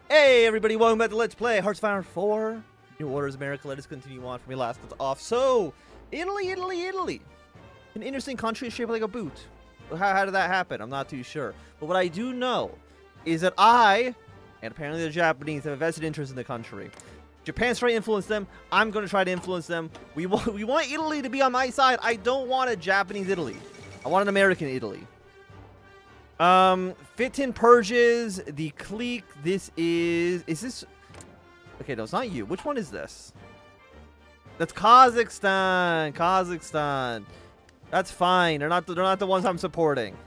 Hey everybody, welcome back to Let's Play Hearts of Iron 4 New Orders America. Let us continue on from we last off. So, Italy. An interesting country shaped like a boot. How did that happen? I'm not too sure. But what I do know is that I, and apparently the Japanese, have a vested interest in the country. Japan's trying to influence them. I'm going to try to influence them. We want Italy to be on my side. I don't want a Japanese Italy. I want an American Italy. Fitin purges the clique. This is this? Okay, no, it's not you. Which one is this? That's Kazakhstan. Kazakhstan. That's fine. They're not the ones I'm supporting.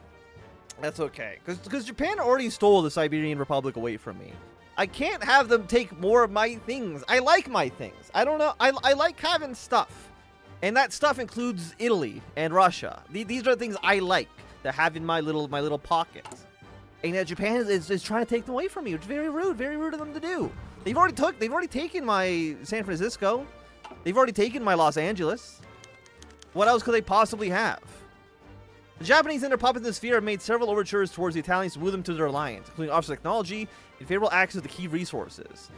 That's okay. Because Japan already stole the Siberian Republic away from me. I can't have them take more of my things. I like my things. I don't know. I like having stuff. And that stuff includes Italy and Russia. These are the things I like to have in my little pockets. And yet Japan is trying to take them away from me, which is very rude of them to do. They've already taken my San Francisco. They've already taken my Los Angeles. What else could they possibly have? The Japanese and their puppets in the sphere have made several overtures towards the Italians to woo them to their alliance, including offshore technology and favorable access to key resources.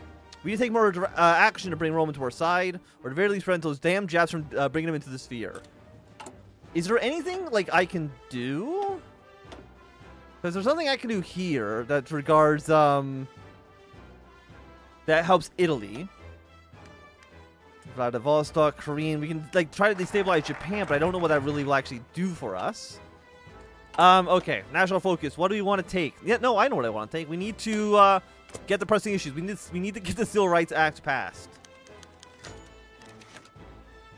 We need to take more action to bring Rome into our side, or at the very least prevent those damn Japs from bringing them into the sphere. Is there anything, like, I can do? Because there's something I can do here that regards, that helps Italy. Vladivostok, Korean. We can, like, try to destabilize Japan, but I don't know what that really will actually do for us. Okay. National focus. What do we want to take? Yeah, no, I know what I want to take. We need to, get the pressing issues. We need to get the Civil Rights Act passed.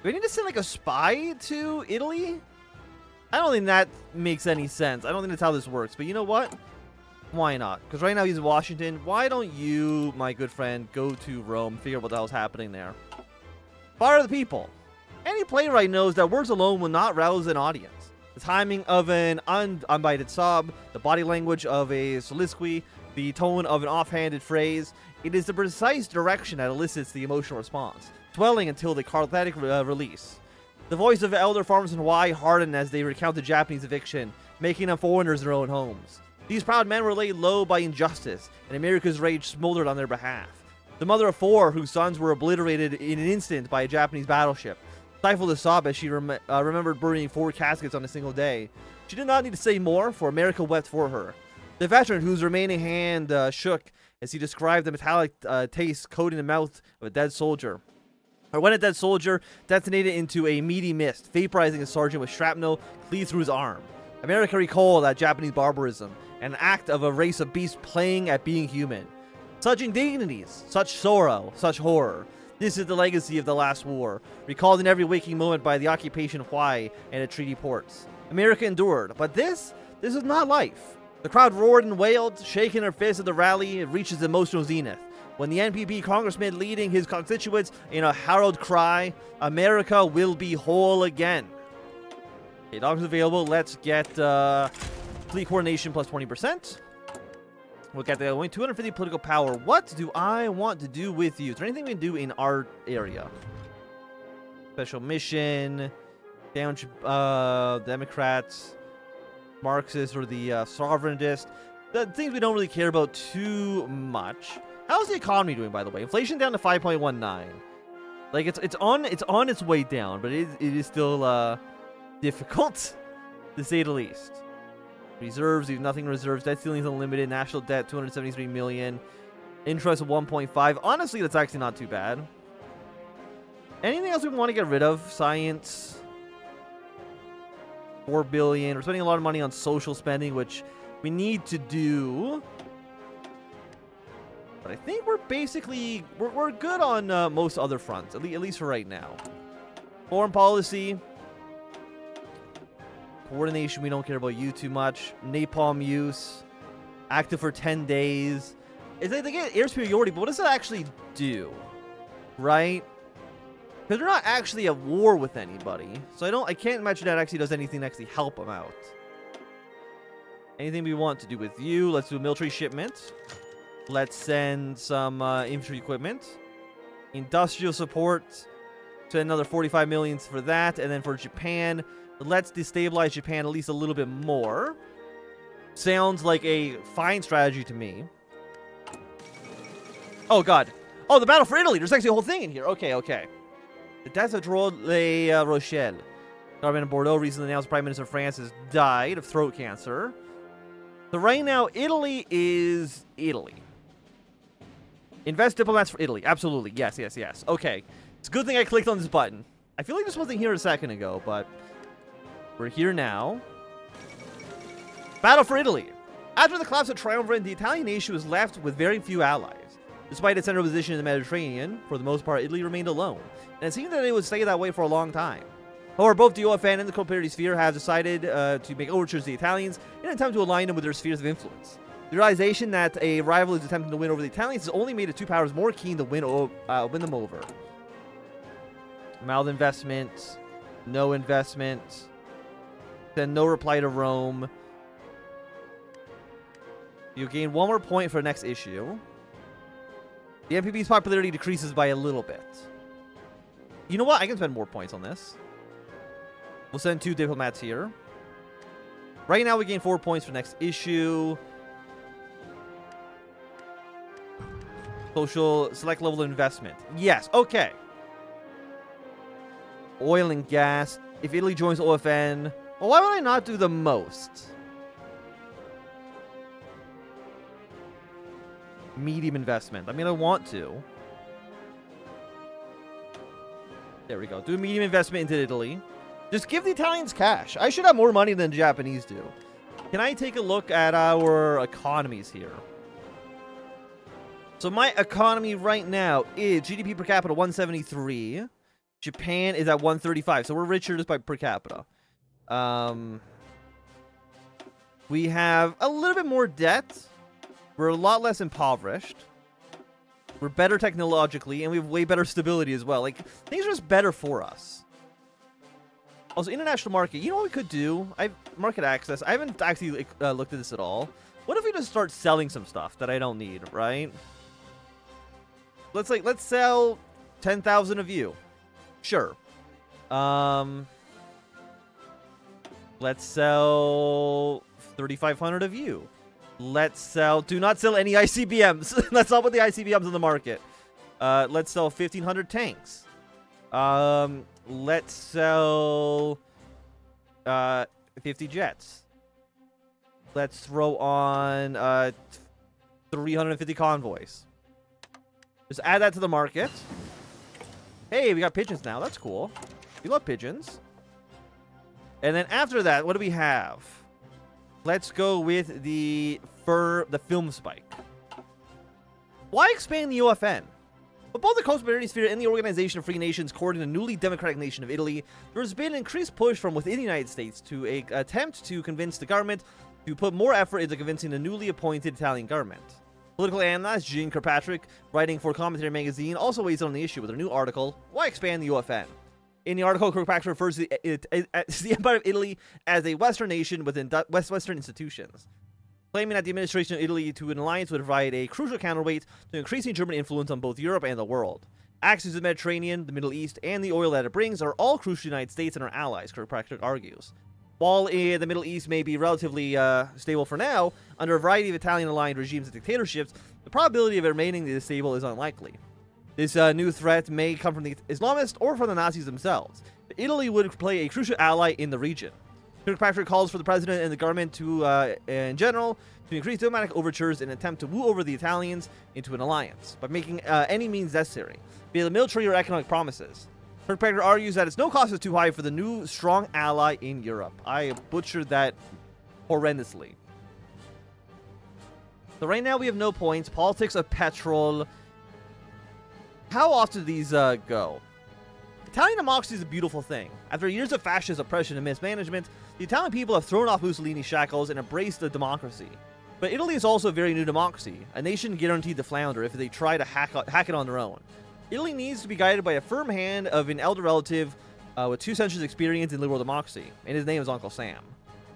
Do we need to send, like, a spy to Italy? I don't think that makes any sense. I don't think that's how this works. But you know what? Why not? Because right now he's in Washington. Why don't you, my good friend, go to Rome, figure out what the hell's happening there? Fire the people. Any playwright knows that words alone will not rouse an audience. The timing of an unbited sob, the body language of a soliloquy, the tone of an offhanded phrase, it is the precise direction that elicits the emotional response, swelling until the cathartic release. The voice of elder farmers in Hawaii hardened as they recount the Japanese eviction, making them foreigners in their own homes. These proud men were laid low by injustice, and America's rage smoldered on their behalf. The mother of four, whose sons were obliterated in an instant by a Japanese battleship, stifled a sob as she remembered burying 4 caskets on a single day. She did not need to say more, for America wept for her. The veteran, whose remaining hand shook as he described the metallic taste coating the mouth of a dead soldier. Or when a dead soldier detonated into a meaty mist, vaporizing a sergeant with shrapnel cleaved through his arm. America recalled that Japanese barbarism, an act of a race of beasts playing at being human. Such indignities, such sorrow, such horror. This is the legacy of the last war, recalled in every waking moment by the occupation of Hawaii and the treaty ports. America endured, but this is not life. The crowd roared and wailed, shaking their fists at the rally. It reaches the emotional zenith when the NPP congressman leading his constituents in a herald cry, America will be whole again. Okay, doctors available. Let's get fleet coordination plus 20%. We'll get the 250 political power. What do I want to do with you? Is there anything we can do in our area? Special mission, down Democrats, Marxists, or the sovereignist. The things we don't really care about too much. How's the economy doing, by the way? Inflation down to 5.19. Like it's on its way down, but it is still difficult to say the least. Reserves, we have nothing in reserves. Debt ceiling is unlimited. National debt 273 million. Interest of 1.5. Honestly, that's actually not too bad. Anything else we want to get rid of? Science. 4 billion. We're spending a lot of money on social spending, which we need to do. But I think we're basically we're good on most other fronts, at least for right now. Foreign policy. Coordination, we don't care about you too much. Napalm use. Active for 10 days. They get air superiority, but what does that actually do? Right? Because they're not actually at war with anybody. So I can't imagine that actually does anything to actually help them out. Anything we want to do with you? Let's do a military shipment. Let's send some infantry equipment. Industrial support. Spend another 45 million for that. And then for Japan, let's destabilize Japan at least a little bit more. Sounds like a fine strategy to me. Oh, God. Oh, the battle for Italy. There's actually a whole thing in here. Okay, okay. The death of Le Rochelle. Government of Bordeaux recently announced Prime Minister of France has died of throat cancer. So right now, Italy is Italy. Invest diplomats for Italy. Absolutely. Yes, yes, yes. Okay. It's a good thing I clicked on this button. I feel like this wasn't here a second ago, but we're here now. Battle for Italy. After the collapse of Triumvirate, the Italian nation was left with very few allies. Despite its central position in the Mediterranean, for the most part, Italy remained alone, and it seemed that it would stay that way for a long time. However, both the OFN and the Cooperative Sphere have decided to make overtures to the Italians in an attempt to align them with their spheres of influence. The realization that a rival is attempting to win over the Italians has only made the two powers more keen to win them over. Malinvestment, no investment, then no reply to Rome. You gain one more point for the next issue. The MPP's popularity decreases by a little bit. You know what? I can spend more points on this. We'll send 2 diplomats here. Right now, we gain 4 points for next issue. Social select level of investment. Yes. Okay. Oil and gas. If Italy joins OFN, well, why would I not do the most? Medium investment. I mean, I want to. There we go. Do a medium investment into Italy. Just give the Italians cash. I should have more money than the Japanese do. Can I take a look at our economies here? So my economy right now is GDP per capita 173. Japan is at 135. So we're richer just by per capita. We have a little bit more debt. We're a lot less impoverished. We're better technologically, and we have way better stability as well. Like, things are just better for us. Also, international market. You know what we could do? Market access. I haven't actually looked at this at all. What if we just start selling some stuff that I don't need, right? Let's sell 10,000 of you. Sure. Let's sell 3,500 of you. Let's sell... Do not sell any ICBMs. Let's not put the ICBMs on the market. Let's sell 1,500 tanks. Let's sell 50 jets. Let's throw on 350 convoys. Just add that to the market. Hey, we got pigeons now. That's cool. We love pigeons. And then after that, what do we have? Let's go with the film spike. Why expand the UFN? But both the Cooperative Sphere and the Organization of Free Nations courting the newly democratic nation of Italy, there has been an increased push from within the United States to attempt to convince the government to put more effort into convincing the newly appointed Italian government. Political analyst Jean Kirkpatrick, writing for Commentary magazine, also weighs in on the issue with a new article, Why Expand the UFN? In the article, Kirkpatrick refers to the Empire of Italy as a Western nation within Western institutions, claiming that the administration of Italy to an alliance would provide a crucial counterweight to increasing German influence on both Europe and the world. Access to the Mediterranean, the Middle East, and the oil that it brings are all crucial to the United States and our allies, Kirkpatrick argues. While the Middle East may be relatively stable for now, under a variety of Italian-aligned regimes and dictatorships, the probability of it remaining this stable is unlikely. This new threat may come from the Islamists or from the Nazis themselves. But Italy would play a crucial ally in the region. Kirkpatrick calls for the president and the government to, in general, to increase diplomatic overtures in an attempt to woo over the Italians into an alliance, by making any means necessary, be it military or economic promises. Kirkpatrick argues that its no cost is too high for the new strong ally in Europe. I butchered that horrendously. So right now we have no points. Politics of petrol. How often do these go? Italian democracy is a beautiful thing. After years of fascist oppression and mismanagement, the Italian people have thrown off Mussolini's shackles and embraced the democracy. But Italy is also a very new democracy, a nation guaranteed to flounder if they try to hack it on their own. Italy needs to be guided by a firm hand of an elder relative with 2 centuries experience in liberal democracy, and his name is Uncle Sam.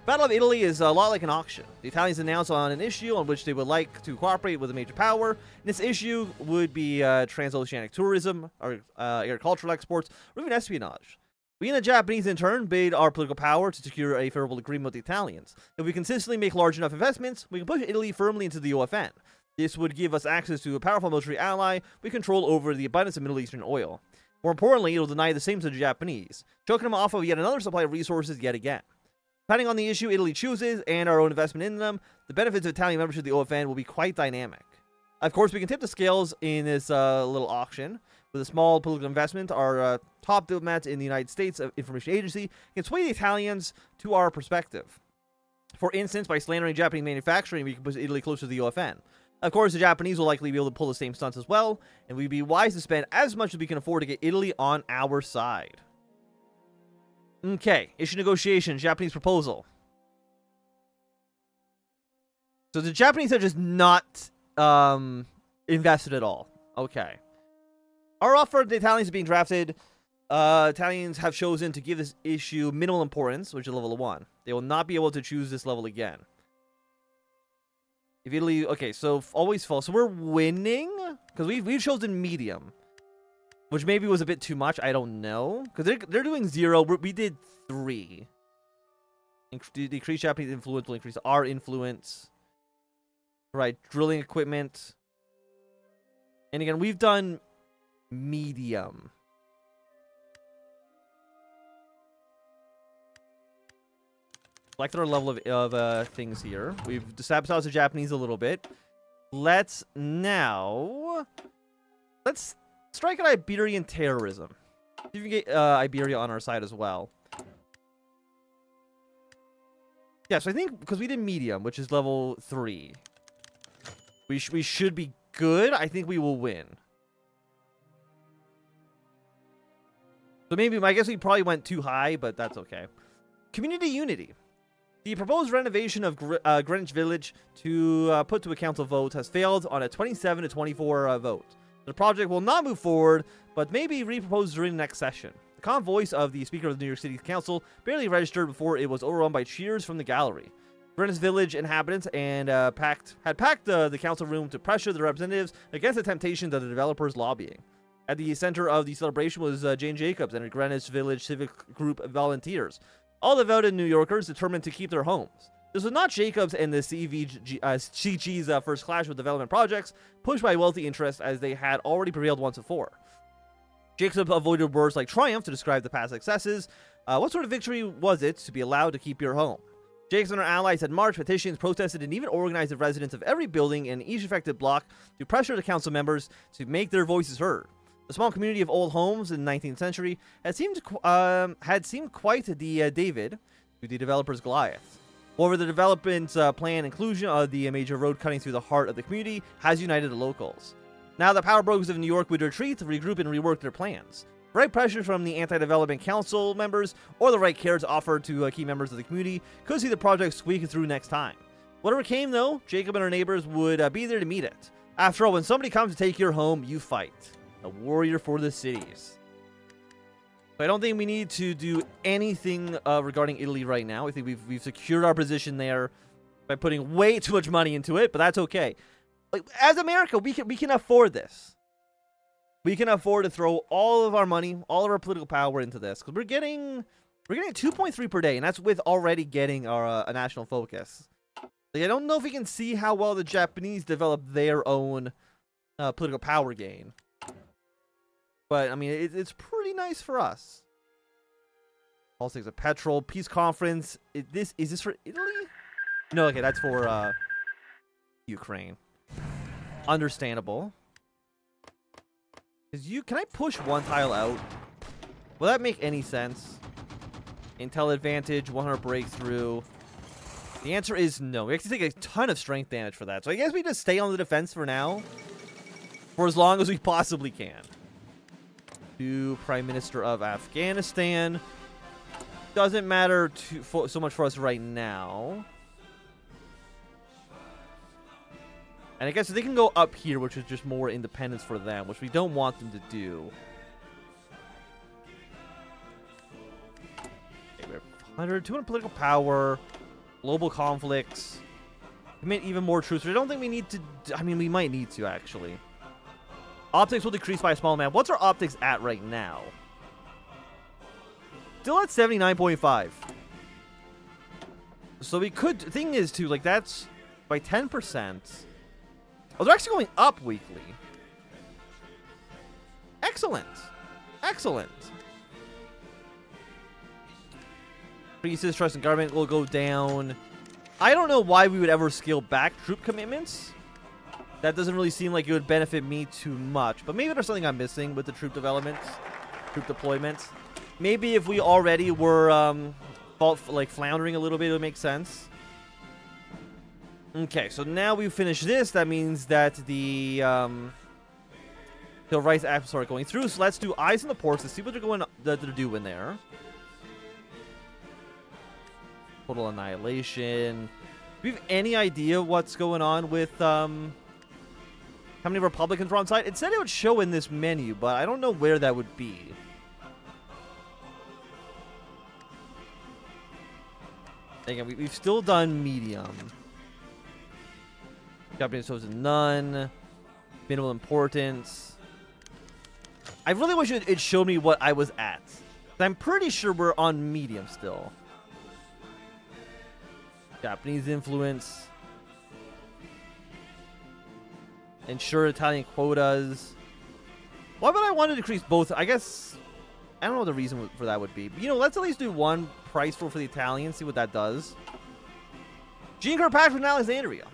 Battle of Italy is a lot like an auction. The Italians announce on an issue on which they would like to cooperate with a major power, and this issue would be transoceanic tourism, or agricultural exports, or even espionage. We and the Japanese, in turn, bid our political power to secure a favorable agreement with the Italians. If we consistently make large enough investments, we can push Italy firmly into the UFN. This would give us access to a powerful military ally with control over the abundance of Middle Eastern oil. More importantly, it will deny the same to the Japanese, choking them off of yet another supply of resources yet again. Depending on the issue Italy chooses and our own investment in them, the benefits of Italian membership of the OFN will be quite dynamic. Of course, we can tip the scales in this little auction. With a small political investment, our top diplomats in the United States Information Agency can sway the Italians to our perspective. For instance, by slandering Japanese manufacturing, we can push Italy closer to the OFN. Of course, the Japanese will likely be able to pull the same stunts as well, and we'd be wise to spend as much as we can afford to get Italy on our side. Okay, issue negotiations, Japanese proposal. So the Japanese are just not invested at all. Okay. Our offer to the Italians is being drafted. Italians have chosen to give this issue minimal importance, which is level 1. They will not be able to choose this level again. If Italy, okay, so always false. So we're winning because we've chosen medium, which maybe was a bit too much. I don't know because they're doing 0. We did 3. Decrease Japanese influence will increase our influence. Right, drilling equipment, and again we've done medium. Selected our level of things here. We've sabotaged the Japanese a little bit. Let's strike at Iberian terrorism. See if we can get Iberia on our side as well. Yeah, so I think because we did medium, which is level 3, we should be good. I think we will win. So maybe, I guess we probably went too high, but that's okay. Community unity. The proposed renovation of Greenwich Village to put to a council vote has failed on a 27 to 24 vote. The project will not move forward, but may be reproposed during the next session. The calm voice of the Speaker of the New York City Council barely registered before it was overrun by cheers from the gallery. Greenwich Village inhabitants and had packed the council room to pressure the representatives against the temptations of the developers lobbying. At the center of the celebration was Jane Jacobs and her Greenwich Village Civic Group volunteers, all devoted New Yorkers determined to keep their homes. This was not Jacobs and the CG's first clash with development projects, pushed by wealthy interests as they had already prevailed once before. Jacobs avoided words like triumph to describe the past successes. What sort of victory was it to be allowed to keep your home? Jacobs and her allies had marched, petitions, protested, and even organized the residents of every building in each affected block to pressure the council members to make their voices heard. The small community of old homes in the 19th century had seemed quite the David to the developers Goliath. However, the development's plan inclusion of the major road cutting through the heart of the community has united the locals. Now the power brokers of New York would retreat, regroup, and rework their plans. Right pressure from the anti-development council members or the right cares offered to key members of the community could see the project squeaking through next time. Whatever came, though, Jacob and her neighbors would be there to meet it. After all, when somebody comes to take your home, you fight. A warrior for the cities. So I don't think we need to do anything regarding Italy right now. I think we've secured our position there by putting way too much money into it, but that's okay. Like, as America, we can afford this. We can afford to throw all of our money, all of our political power into this because we're getting 2.3 per day, and that's with already getting our a national focus. Like, I don't know if we can see how well the Japanese develop their own political power gain. But, I mean, it's pretty nice for us. Politics of petrol, peace conference. Is this for Italy? No, okay, that's for Ukraine. Understandable. Can I push one tile out? Will that make any sense? Intel advantage, 100 breakthrough. The answer is no. We have to take a ton of strength damage for that. So I guess we just stay on the defense for now. For as long as we possibly can. To Prime Minister of Afghanistan. Doesn't matter so much for us right now. And I guess they can go up here, which is just more independence for them, which we don't want them to do. Okay, we have 200 political power, global conflicts, commit even more troops. I don't think we need to. I mean, we might need to actually. Optics will decrease by a small amount. What's our optics at right now? Still at 79.5. So we could. Thing is, too, like that's by 10%. Oh, they're actually going up weekly. Excellent. Excellent. Increases trust in government will go down. I don't know why we would ever scale back troop commitments. That doesn't really seem like it would benefit me too much. But maybe there's something I'm missing with the troop developments, troop deployments. Maybe if we already were floundering a little bit, it would make sense. Okay, so now we've finished this. That means that the rights apps start going through. So let's do eyes on the ports to see what they're doing there. Total annihilation. Do we have any idea what's going on with how many Republicans were on site? It said it would show in this menu, but I don't know where that would be. Again, we've still done medium. Japanese shows none. Minimal importance. I really wish it showed me what I was at. I'm pretty sure we're on medium still. Japanese influence. Ensure Italian quotas. Why would I want to decrease both? I guess I don't know what the reason for that would be. But, you know, let's at least do one price for the Italians, see what that does. Jean Kirkpatrick in Alexandria.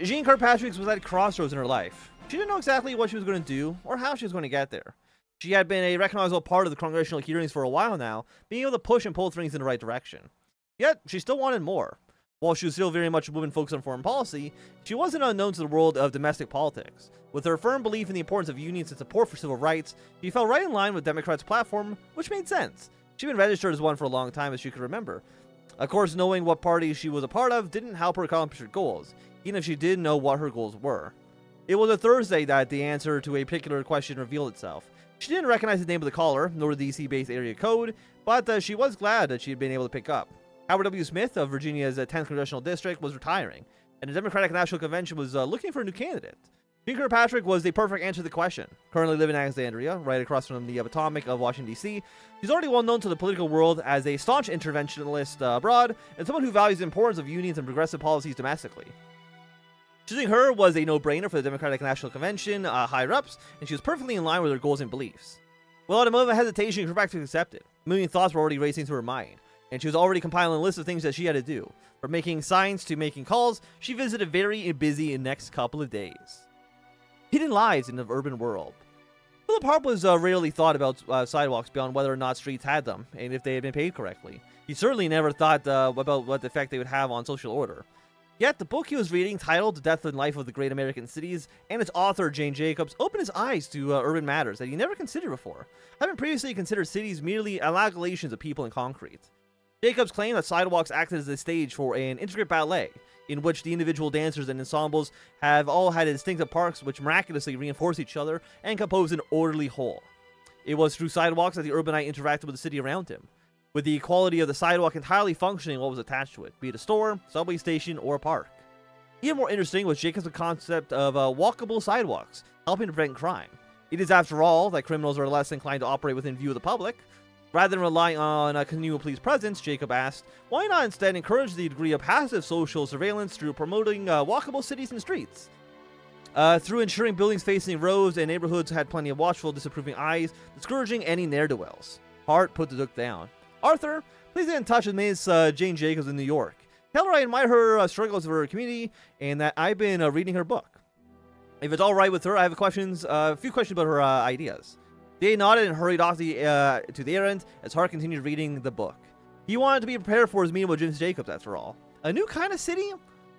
Jean Kirkpatrick was at a crossroads in her life. She didn't know exactly what she was going to do or how she was going to get there. She had been a recognizable part of the congressional hearings for a while now, being able to push and pull things in the right direction. Yet, she still wanted more. While she was still very much a woman focused on foreign policy, she wasn't unknown to the world of domestic politics. With her firm belief in the importance of unions and support for civil rights, she fell right in line with Democrats' platform, which made sense. She'd been registered as one for a long time as she could remember. Of course, knowing what party she was a part of didn't help her accomplish her goals, even if she did know what her goals were. It was a Thursday that the answer to a particular question revealed itself. She didn't recognize the name of the caller, nor the DC-based area code, but she was glad that she had been able to pick up. Howard W. Smith of Virginia's 10th Congressional District was retiring, and the Democratic National Convention was looking for a new candidate. Jean Kirkpatrick was the perfect answer to the question. Currently living in Alexandria, right across from the Potomac of Washington, D.C., she's already well known to the political world as a staunch interventionist abroad, and someone who values the importance of unions and progressive policies domestically. Choosing her was a no-brainer for the Democratic National Convention higher-ups, and she was perfectly in line with her goals and beliefs. Without a moment of hesitation, Kirkpatrick accepted. A million thoughts were already racing through her mind, and she was already compiling a list of things that she had to do. From making signs to making calls, she visited a very busy next couple of days. Hidden lives in the urban world. Philip Harp was rarely thought about sidewalks beyond whether or not streets had them, and if they had been paved correctly. He certainly never thought about what effect they would have on social order. Yet, the book he was reading, titled The Death and Life of the Great American Cities, and its author, Jane Jacobs, opened his eyes to urban matters that he never considered before, having previously considered cities merely amalgamations of people and concrete. Jacobs claimed that sidewalks acted as a stage for an intricate ballet, in which the individual dancers and ensembles have all had distinctive parts which miraculously reinforce each other and compose an orderly whole. It was through sidewalks that the urbanite interacted with the city around him, with the quality of the sidewalk entirely functioning what was attached to it, be it a store, subway station, or a park. Even more interesting was Jacobs' concept of walkable sidewalks, helping to prevent crime. It is, after all, that criminals are less inclined to operate within view of the public. Rather than relying on a continual police presence, Jacob asked, why not instead encourage the degree of passive social surveillance through promoting walkable cities and streets? Through ensuring buildings facing roads and neighborhoods had plenty of watchful, disapproving eyes, discouraging any ne'er-do-wells. Hart put the book down. Arthur, please get in touch with Ms. Jane Jacobs in New York. Tell her I admire her struggles for her community and that I've been reading her book. If it's all right with her, I have a few questions about her ideas. They nodded and hurried off to the errand as Hart continued reading the book. He wanted to be prepared for his meeting with James Jacobs, after all. A new kind of city?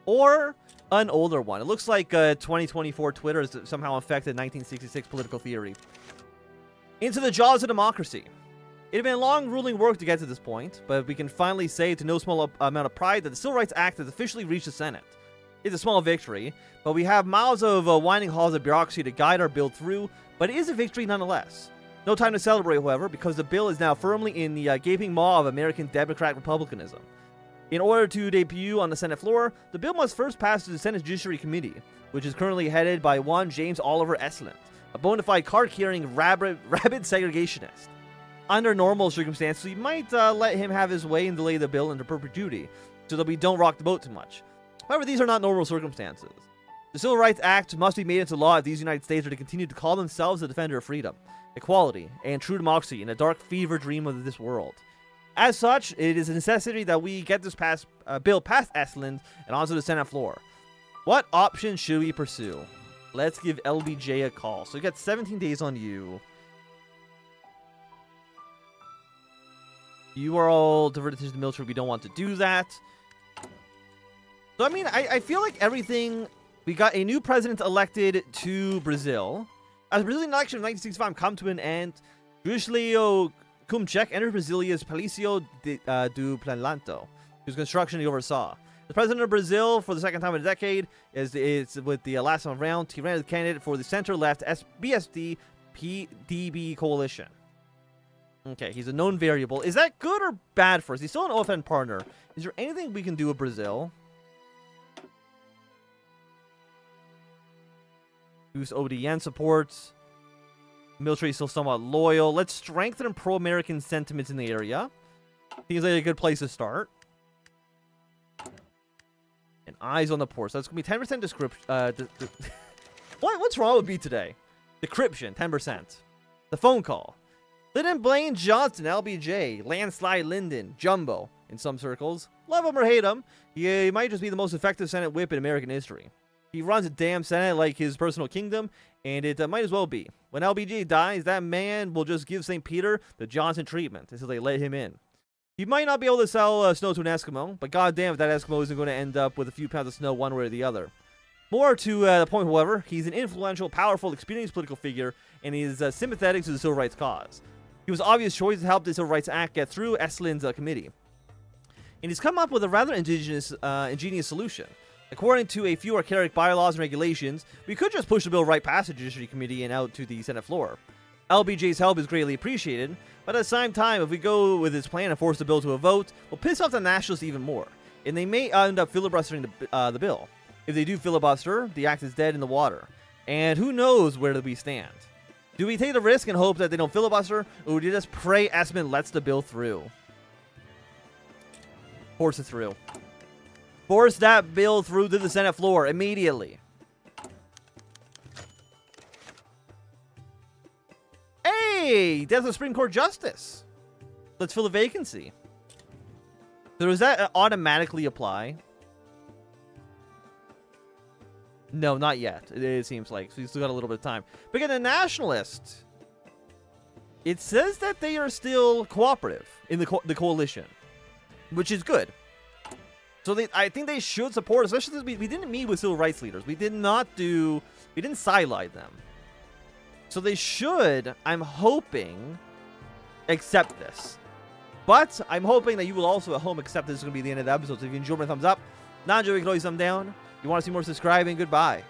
Or an older one? It looks like 2024 Twitter has somehow affected 1966 political theory. Into the jaws of democracy. It had been long, grueling work to get to this point, but we can finally say to no small amount of pride that the Civil Rights Act has officially reached the Senate. It's a small victory, but we have miles of winding halls of bureaucracy to guide our bill through, but it is a victory nonetheless. No time to celebrate, however, because the bill is now firmly in the gaping maw of American Democrat republicanism. In order to debut on the Senate floor, the bill must first pass through the Senate Judiciary Committee, which is currently headed by one James Oliver Estlund, a bona fide card-carrying rabid segregationist. Under normal circumstances, we might let him have his way and delay the bill into perpetuity, so that we don't rock the boat too much. However, these are not normal circumstances. The Civil Rights Act must be made into law if these United States are to continue to call themselves the defender of freedom, equality, and true democracy in a dark fever dream of this world. As such, it is a necessity that we get this bill past Estland and onto the Senate floor. What option should we pursue? Let's give LBJ a call. So we got 17 days on you. You are all diverted to the military. We don't want to do that. So, I mean, I feel like everything... We got a new president elected to Brazil. As the Brazilian election of 1965 come to an end, Juscelio Kubitschek entered Brasilia's Palácio do Planalto, whose construction he oversaw. The president of Brazil, for the second time in a decade, is with the last round, he ran as a candidate for the center-left BSD PDB coalition. Okay, he's a known variable. Is that good or bad for us? He's still an OFN partner. Is there anything we can do with Brazil? Use ODN supports. Military is still somewhat loyal. Let's strengthen pro-American sentiments in the area. Seems like a good place to start. And eyes on the port. So that's going to be 10% description. What's wrong with me today? Decryption, 10%. The phone call. Lyndon Blaine Johnson, LBJ, Landslide Lyndon, Jumbo, in some circles. Love him or hate him, he might just be the most effective Senate whip in American history. He runs a damn Senate like his personal kingdom, and it might as well be. When LBJ dies, that man will just give St. Peter the Johnson treatment until they let him in. He might not be able to sell snow to an Eskimo, but goddamn if that Eskimo isn't going to end up with a few pounds of snow one way or the other. More to the point, however, he's an influential, powerful, experienced political figure, and he is sympathetic to the civil rights cause. He was an obvious choice to help the Civil Rights Act get through Estland's committee. And he's come up with a rather ingenious solution. According to a few archaic bylaws and regulations, we could just push the bill right past the Judiciary Committee and out to the Senate floor. LBJ's help is greatly appreciated, but at the same time, if we go with his plan and force the bill to a vote, we'll piss off the nationalists even more, and they may end up filibustering the bill. If they do filibuster, the act is dead in the water, and who knows where we stand. Do we take the risk and hope that they don't filibuster, or do we just pray Esmond lets the bill through? Force it through. Force that bill through to the Senate floor immediately. Hey! Death of Supreme Court Justice. Let's fill a vacancy. So does that automatically apply? No, not yet. It seems like. So we still got a little bit of time. But again, the Nationalists. It says that they are still cooperative in the coalition. Which is good. So I think they should support, especially since we didn't meet with civil rights leaders. We didn't sidelight them. So they should, I'm hoping, accept this. But I'm hoping that you will also at home accept this is going to be the end of the episode. So if you enjoyed my thumbs up, not enjoying, you can always thumb down. If you want to see more, subscribing. Goodbye.